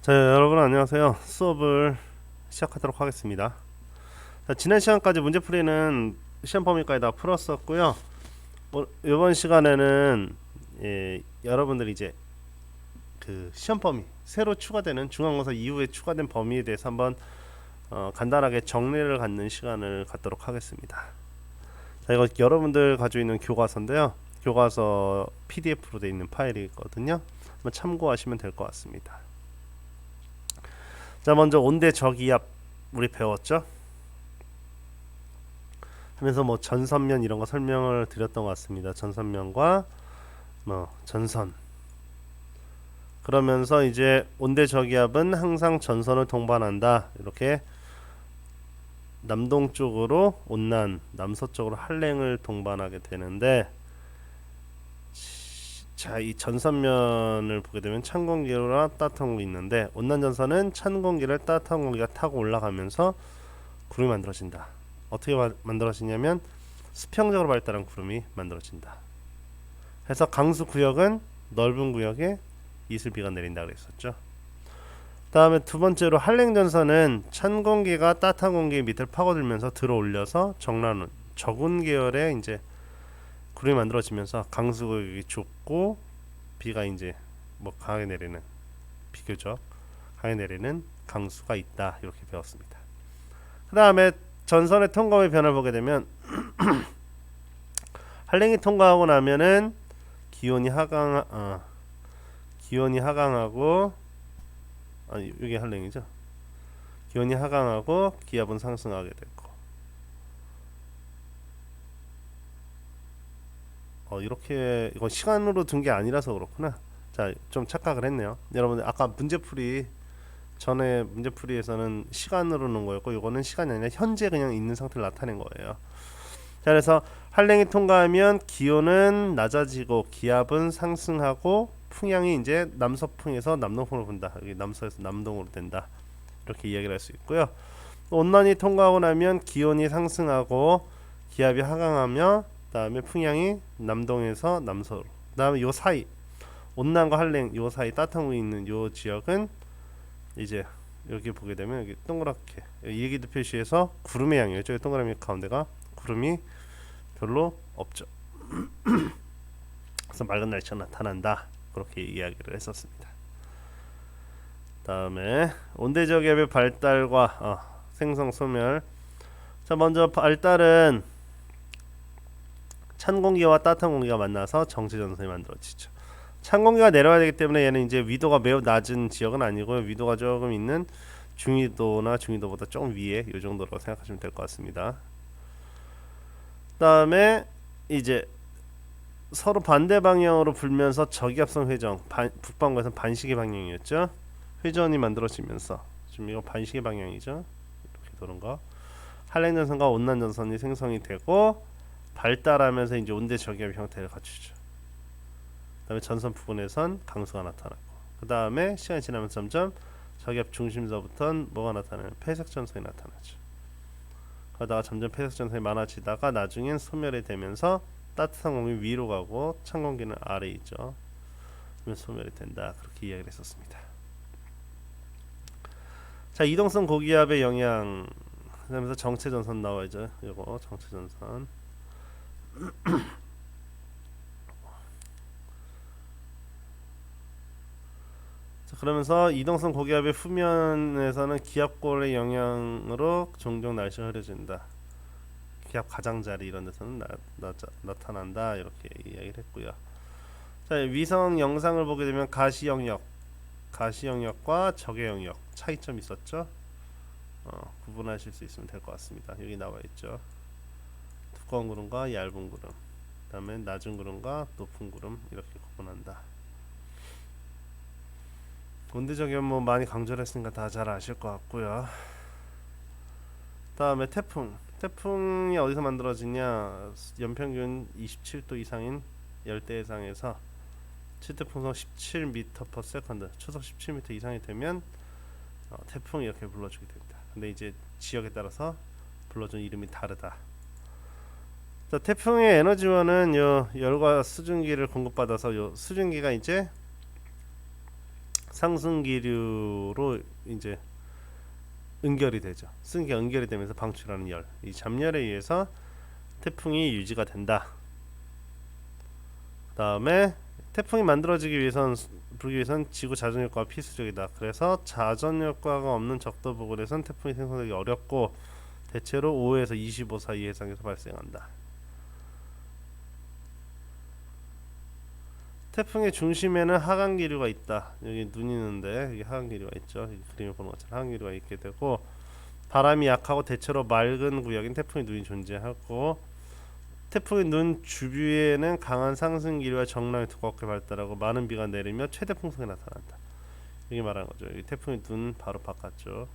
자, 여러분 안녕하세요. 수업을 시작하도록 하겠습니다. 자, 지난 시간까지 문제풀이는 시험 범위까지 다 풀었었고요. 이번 시간에는 여러분들이 이제 그 시험 범위 새로 추가되는 중간고사 이후에 추가된 범위에 대해서 한번 간단하게 정리를 갖는 시간을 갖도록 하겠습니다. 자, 이거 여러분들 가지고 있는 교과서인데요. 교과서 PDF로 되어 있는 파일이거든요. 한번 참고하시면 될 것 같습니다. 자, 먼저 온대 저기압 우리 배웠죠? 하면서 뭐 전선면 이런 거 설명을 드렸던 것 같습니다. 전선면과 뭐 전선. 그러면서 이제 온대 저기압은 항상 전선을 동반한다. 이렇게 남동쪽으로 온난, 남서쪽으로 한랭을 동반하게 되는데, 자, 이 전선면을 보게 되면 찬 공기와 따뜻한 공기 있는데, 온난 전선은 찬 공기를 따뜻한 공기가 타고 올라가면서 구름이 만들어진다. 어떻게 만들어지냐면 수평적으로 발달한 구름이 만들어진다. 그래서 강수 구역은 넓은 구역에 이슬비가 내린다 그랬었죠. 다음에 두 번째로 한랭전선은 찬 공기가 따뜻한 공기 밑을 파고들면서 들어올려서 적은 계열의 이제 구름이 만들어지면서 강수 구역이 좁고 비가 이제 뭐 강하게 내리는, 비교적 강하게 내리는 강수가 있다, 이렇게 배웠습니다. 그 다음에 전선의 통과의 변화를 보게 되면 한랭이 통과하고 나면은 기온이 하강하고, 이게 한랭이죠. 기온이 하강하고 기압은 상승하게 되고, 이렇게 이건 시간으로 둔 게 아니라서 그렇구나. 자, 좀 착각을 했네요. 여러분들 아까 문제풀이 전에 문제풀이에서는 시간으로 놓은 거였고, 이거는 시간이 아니라 현재 그냥 있는 상태를 나타낸 거예요. 자, 그래서 한랭이 통과하면 기온은 낮아지고 기압은 상승하고 풍향이 이제 남서풍에서 남동풍으로 분다. 여기 남서에서 남동으로 된다. 이렇게 이야기를 할 수 있고요. 온난이 통과하고 나면 기온이 상승하고 기압이 하강하며, 그다음에 풍향이 남동에서 남서로. 그다음에 요 사이 온난과 한랭 요 사이 따뜻한 공기 있는 요 지역은 이제 여기 보게 되면 여기 동그랗게 일기도 표시해서 구름의 양이에요. 저기 동그라미 가운데가 구름이 별로 없죠. 그래서 맑은 날씨가 나타난다. 그렇게 이야기를 했었습니다. 다음에 온대저기압의 발달과 생성 소멸. 자, 먼저 발달은 찬 공기와 따뜻한 공기가 만나서 정체 전선이 만들어지죠. 찬 공기가 내려가야 되기 때문에 얘는 이제 위도가 매우 낮은 지역은 아니고요. 위도가 조금 있는 중위도나 중위도보다 조금 위에 이 정도로 생각하시면 될 것 같습니다. 그다음에 이제 서로 반대 방향으로 불면서 저기압성 회전, 북반구에서는 반시계 방향이었죠. 회전이 만들어지면서 지금 이거 반시계 방향이죠. 이렇게 도는 거. 한랭전선과 온난전선이 생성이 되고 발달하면서 이제 온대 저기압 형태를 갖추죠. 그다음에 전선 부분에선 강수가 나타나고, 그 다음에 시간이 지나면서 점점 저기압 중심서부터는 뭐가 나타나요? 폐색 전선이 나타나죠. 그러다가 점점 폐색 전선이 많아지다가 나중엔 소멸이 되면서 따뜻한 공기 위로 가고 찬 공기는 아래 있죠. 그러면 소멸이 된다. 그렇게 이야기를 했었습니다. 자, 이동성 고기압의 영향. 그다음에 정체 전선 나와야죠. 이거 정체 전선. 자, 그러면서 이동성 고기압의 후면에서는 기압골의 영향으로 종종 날씨가 흐려진다. 기압 가장자리 이런 데서는 나타난다. 이렇게 이야기를 했고요. 자, 위성 영상을 보게 되면 가시 영역과 적외 영역 차이점이 있었죠. 구분하실 수 있으면 될 것 같습니다. 여기 나와 있죠. 두꺼운 구름과 얇은 구름, 그다음에 낮은 구름과 높은 구름, 이렇게 구분한다. 온대저기압 뭐 많이 강조를 했으니까 다 잘 아실 것 같고요. 다음에 태풍이 어디서 만들어지냐? 연평균 27도 이상인 열대해상에서 최대풍속 17m/s, 초속 17m 이상이 되면 태풍 이렇게 불러주게 됩니다. 근데 이제 지역에 따라서 불러준 이름이 다르다. 자, 태풍의 에너지원은 요 열과 수증기를 공급받아서 요 수증기가 이제 상승 기류로 이제 연결이 되죠. 승기가 연결이 되면서 방출하는 열, 이 잡열에 의해서 태풍이 유지가 된다. 그 다음에 태풍이 만들어지기 위해선 불기 위해선 지구 자전 효과가 필수적이다. 그래서 자전 효과가 없는 적도 부근에선 태풍이 생성되기 어렵고 대체로 5에서 25 사이 해상에서 발생한다. 태풍의 중심에는 하강 기류가 있다. 여기 눈이 있는데 여기 하강 기류가 있죠. 이 그림을 보는 것처럼 하강 기류가 있게 되고 바람이 약하고 대체로 맑은 구역인 태풍의 눈이 존재하고 태풍의 눈 주위에는 강한 상승 기류와 정랑이 두껍게 발달하고 많은 비가 내리며 최대 풍속이 나타난다. 이게 말하는 거죠. 여기 태풍의 눈 바로 바깥쪽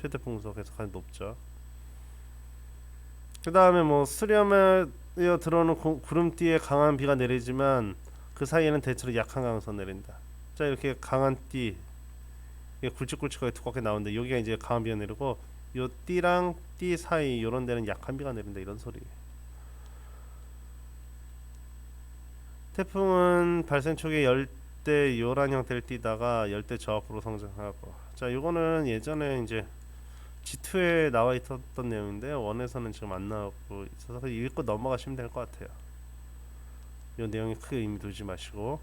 최대 풍속에서 가장 높죠. 그 다음에 뭐 수렴에 들어오는 구름띠에 강한 비가 내리지만 그 사이에는 대체로 약한 강우선 내린다. 자 이렇게 강한 띠 이게 굵직굵직하게 두껍게 나오는데 여기가 이제 강한 비가 내리고 요 띠랑 띠 사이 요런 데는 약한 비가 내린다 이런 소리. 태풍은 발생 초기에 열대 요란 형태를 띠다가 열대 저압으로 성장하고 자 요거는 예전에 이제 G2에 나와 있었던 내용인데 원에서는 지금 안 나오고 있어서 읽고 넘어가시면 될 것 같아요. 이 내용이 크게 의미 두지 마시고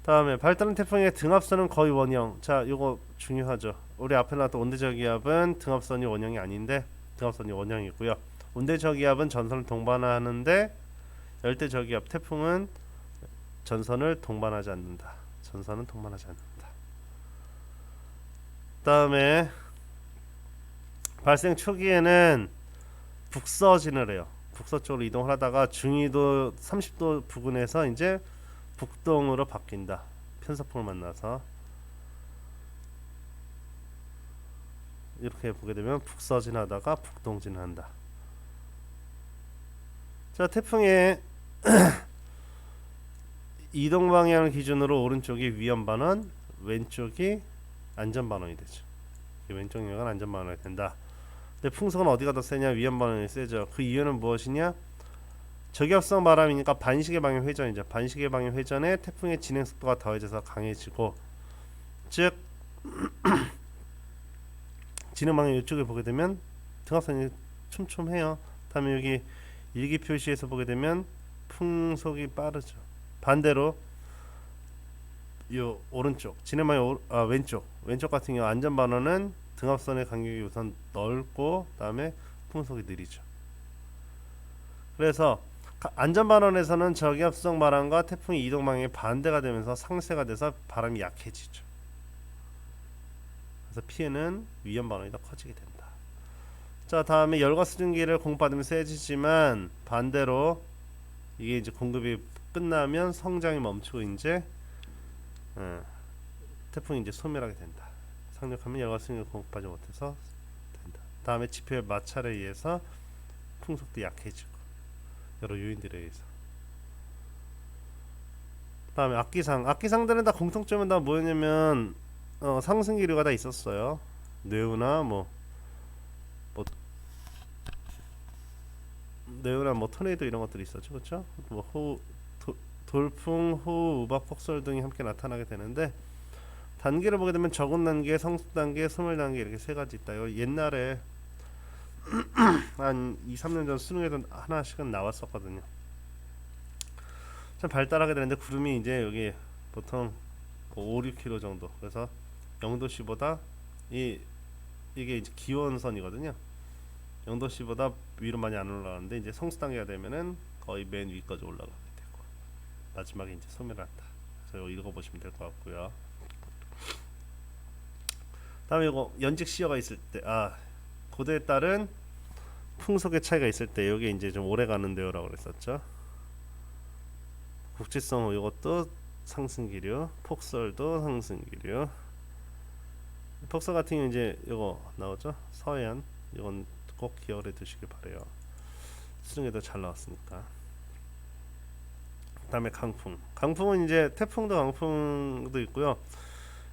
다음에 발달한 태풍의 등압선은 거의 원형. 자 요거 중요하죠. 우리 앞에 나왔던 온대저기압은 등압선이 원형이 아닌데 등압선이 원형이고요. 온대저기압은 전선을 동반하는데 열대저기압 태풍은 전선을 동반하지 않는다. 전선은 동반하지 않는다. 다음에 발생 초기에는 북서진을 해요. 북서쪽으로 이동을 하다가 중위도 30도 부근에서 이제 북동으로 바뀐다. 편서풍을 만나서 이렇게 보게 되면 북서진하다가 북동진한다. 자 태풍의 이동 방향을 기준으로 오른쪽이 위험 반원, 왼쪽이 안전 반원이 되죠. 왼쪽 영역은 안전 반원이 된다. 근데 풍속은 어디가 더 세냐? 위험 반원이 세죠. 그 이유는 무엇이냐? 저기압성 바람이니까 반시계 방향 회전이죠. 반시계 방향 회전에 태풍의 진행 속도가 더해져서 강해지고, 즉 진행 방향 이쪽에 보게 되면 등압선이 촘촘해요. 다음에 여기 일기 표시에서 보게 되면 풍속이 빠르죠. 반대로 요 오른쪽 진행 방향 왼쪽 같은 경우 안전 반원은 등압선의 간격이 우선 넓고 다음에 풍속이 느리죠. 그래서 안전 반원에서는 저기압성 바람과 태풍의 이동 방향이 반대가 되면서 상쇄가 돼서 바람이 약해지죠. 그래서 피해는 위험 반원이 더 커지게 된다. 자 다음에 열과 수증기를 공급받으면 세지지만 반대로 이게 이제 공급이 끝나면 성장이 멈추고 이제 태풍이 이제 소멸하게 된다. 상륙하면 열과 수증기를 공급하지 못해서 된다. 다음에 지표의 마찰에 의해서 풍속도 약해지고 여러 요인들에 의해서. 다음에 악기상들은 다 공통점은 다 뭐였냐면 상승 기류가 다 있었어요. 뇌우나 뇌우나 토네이도 이런 것들이 있었죠, 그렇죠? 돌풍, 호우, 우박, 폭설 등이 함께 나타나게 되는데 단계를 보게 되면 적은 단계, 성숙 단계, 소멸 단계 이렇게 세 가지 있다. 옛날에 한 2, 3년 전 수능에도 하나씩은 나왔었거든요. 참 발달하게 되는데 구름이 이제 여기 보통 5, 6km 정도. 그래서 0도씨보다 이게 이제 기온선이거든요. 0도씨보다 위로 많이 안 올라가는데 이제 성숙 단계가 되면은 거의 맨 위까지 올라가게 되고 마지막에 이제 소멸한다. 그래서 이거 읽어보시면 될 것 같고요. 다음에 이거 연직 시효가 있을 때 고도에 따른 풍속의 차이가 있을 때 여기 이제 좀 오래 가는데요라고 그랬었죠. 국지성 이것도 상승기류, 폭설도 상승기류. 폭설 같은 경우 이제 이거 나오죠. 서해안 이건 꼭 기억을 해두시길 바래요. 수능에도 잘 나왔으니까. 그다음에 강풍은 이제 태풍도 강풍도 있고요.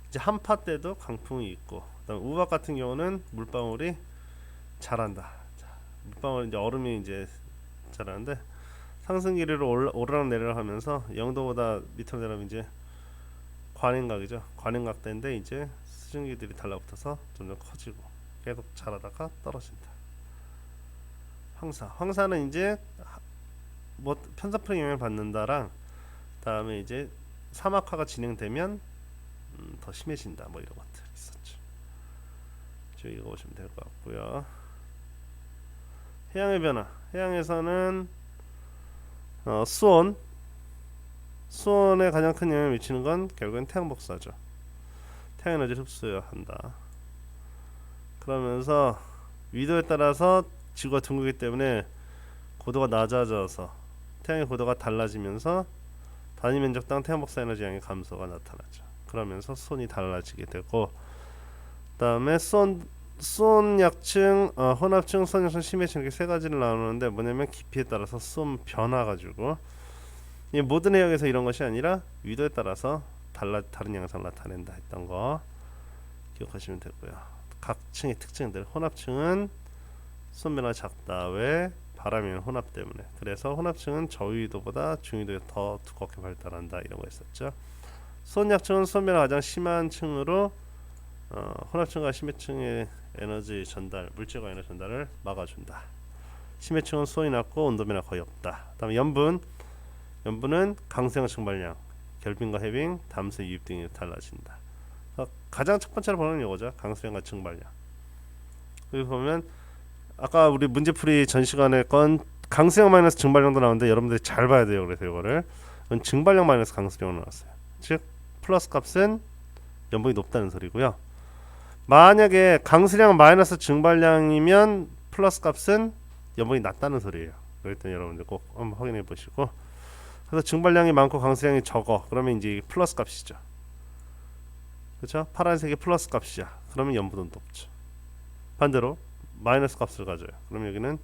이제 한파 때도 강풍이 있고, 그다음에 우박 같은 경우는 물방울이 자란다. 물방울 이제 얼음이 이제 자라는데 상승 기류로 오르락 내리락 하면서 0도보다 밑으로 내려가면 이제 관행각이죠. 관행각대인데 이제 수증기들이 달라붙어서 점점 커지고 계속 자라다가 떨어진다. 황사는 이제 뭐 편사풍 영향을 받는다랑 다음에 이제 사막화가 진행되면 더 심해진다. 뭐 이런 것들 있었죠. 좀 읽어보시면 될 것 같고요. 해양의 변화. 해양에서는 수온에 가장 큰 영향을 미치는 건 결국엔 태양 복사죠. 태양 에너지를 흡수해야 한다. 그러면서 위도에 따라서 지구가 둥글기 때문에 고도가 낮아져서 태양의 고도가 달라지면서 단위 면적당 태양 복사 에너지 양의 감소가 나타나죠. 그러면서 수온이 달라지게 되고, 그다음에 수온 약층, 혼합층, 수온 약층, 심해층 이렇게 세 가지를 나누는데 뭐냐면 깊이에 따라서 수온 변화 가지고 이 모든 해역에서 이런 것이 아니라 위도에 따라서 다른 양상을 나타낸다 했던 거 기억하시면 되고요. 각 층의 특징들. 혼합층은 수온 변화가 작다. 왜? 바람이면 혼합 때문에. 그래서 혼합층은 저위도보다 중위도에 더 두껍게 발달한다. 이런 거 있었죠. 수온 약층은 수온 변화가 가장 심한 층으로 혼합층과 심해층의 에너지 전달, 물질과 에너지 전달을 막아준다. 심해층은 수온이 낮고 온도 변화 거의 없다. 다음에 염분은 강수량 증발량, 결빙과 해빙, 담수 유입 등이 달라진다. 가장 첫 번째로 보는 이거죠. 강수량과 증발량. 여기 보면 아까 우리 문제풀이 전 시간에 건 강수량 마이너스 증발량도 나오는데 여러분들이 잘 봐야 돼요. 그래서 이거를 증발량 마이너스 강수량으로 나왔어요. 즉 플러스 값은 염분이 높다는 소리고요. 만약에 강수량 마이너스 증발량이면 플러스 값은 염분이 낮다는 소리예요. 그럴 때 여러분들 꼭 한번 확인해 보시고, 그래서 증발량이 많고 강수량이 적어 그러면 이제 플러스 값이죠. 그렇죠? 파란색이 플러스 값이야. 그러면 염분은 높죠. 반대로 마이너스 값을 가져요. 그럼 여기는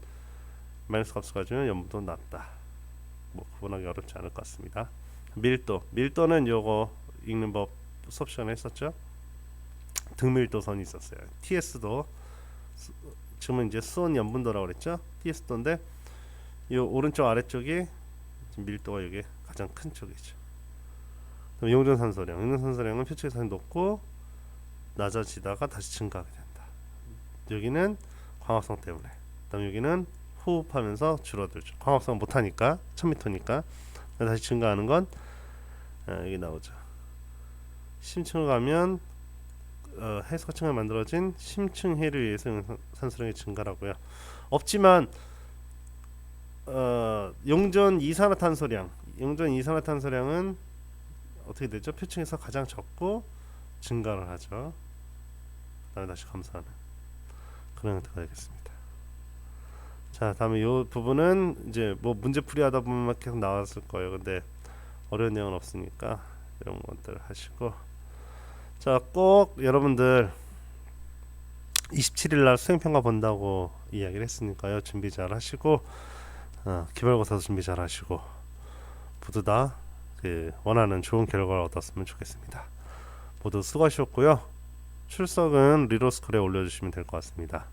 마이너스 값을 가지면 염분도 낮다. 뭐 구분하기 어렵지 않을 것 같습니다. 밀도는 요거 읽는 법 수업 시간에 했었죠. 등밀도선이 있었어요. TS도 지금은 이제 수온 염분도라고 그랬죠. TS도인데 이 오른쪽 아래쪽이 밀도가 이게 가장 큰 쪽이죠. 용존산소량은 표층에서 높고 낮아지다가 다시 증가하게 된다. 여기는 광합성 때문에. 그다음 여기는 호흡하면서 줄어들죠. 광합성 못하니까 1000m니까 다시 증가하는 건 여기 나오죠. 심층을 가면 해수가층에 만들어진 심층 해류에 의해서 산소량이 증가라고요. 없지만 용존 이산화탄소량은 어떻게 되죠? 표층에서 가장 적고 증가를 하죠. 그다음에 다시 감소하는 그런 형태가 되겠습니다. 자, 다음에 이 부분은 이제 뭐 문제풀이 하다 보면 계속 나왔을 거예요. 근데 어려운 내용은 없으니까 이런 것들 하시고, 자, 꼭 여러분들 27일 날 수행평가 본다고 이야기를 했으니까요. 준비 잘 하시고 기말고사도 준비 잘 하시고 모두 다 원하는 좋은 결과를 얻었으면 좋겠습니다. 모두 수고하셨고요. 출석은 리로스쿨에 올려주시면 될 것 같습니다.